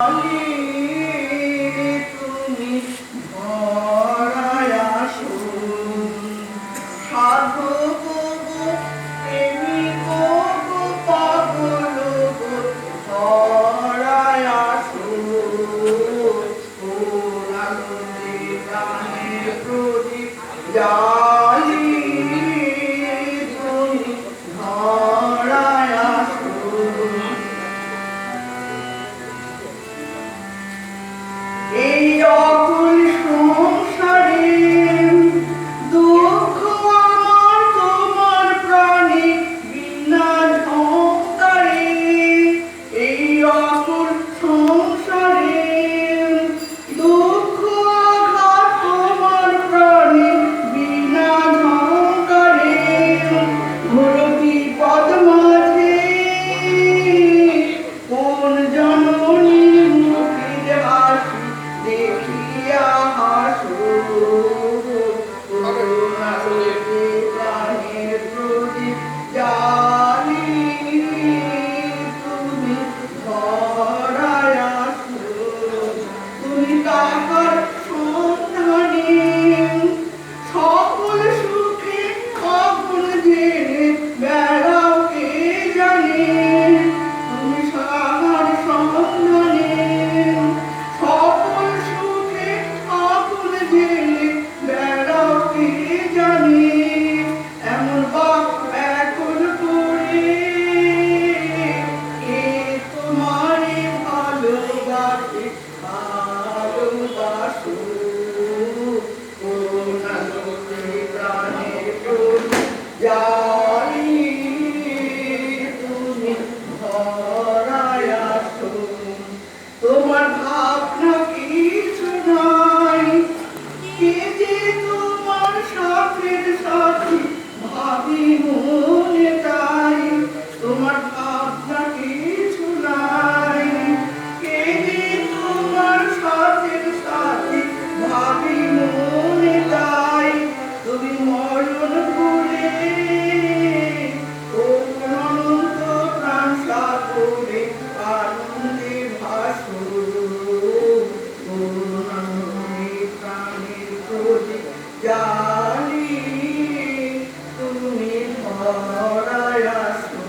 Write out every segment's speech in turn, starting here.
তুমি ধরায় আসো সাধু গো প্রেমিক গো পাগল গো ধরায় আসো কোন আনন্দে প্রাণে প্রদীপ জ্বালি তুমি ধরায় আসো। এই অকুল সংসারে দুঃখ আমার তোমার প্রাণে বিনা ঝংকারে। এই অকুল সংসারে দুঃখ আঘাত তোমার প্রাণে বিনা ঝংকারে। ঘোর বিপদ মাঝে কোন জননী মুখের হাসি দেখিয়া হাসো প্রাণের প্রদীপ জ্বালি তুমি ধরায় আসো। তুমি কাহার সন্ধানে সকল সুখে কখন জেনে বেড়াও কে জানে। তুমি কাহার সন্ধানে সকল সুখে কখন জেনে বেড়াও কে জানে। এমন বাপ এখন করে কে তোমারে ভালোবাসে ভালোবাসো কোন আলোকে প্রাণের প্রদীপ জ্বালি তুমি ধরায় আসো। তোমার ভাবনা কিছু নাই কে যে তোমার সাথের সাথী ভাবি মনে তাই। তোমার ভাবনা কিছু নাই কে যে তোমার সাথের সাথী ভাবি মনে তাই। তুমি মরণ ভুলে কোন অনন্ত প্রাণ সাগরে আনন্দে ভাসো কোন আনন্দে প্রাণের প্রদীপ জ্বালি তুমি ধরায় আসো।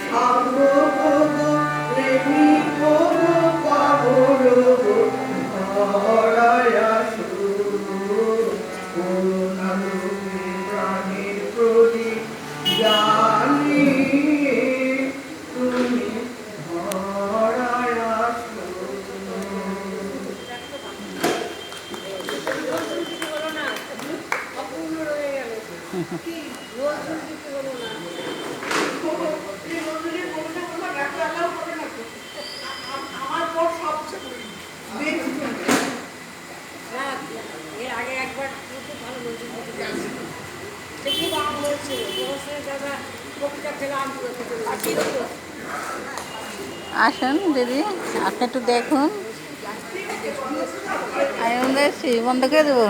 সাধু গো প্রেমিক গো পাগল গো ধরায় আসো কোন আলোকে প্রাণের প্রদীপ জ্বালি তুমি ধরায় আসো। আমার পর সবচেয়ে এর আগে একবার খুব ভালো বলছিল সে খুব আম হয়েছিল দাদা কবিতা খেলাম আসুন দিদি, আপনি একটু দেখুন। আমি বন্ধ করে দেবো।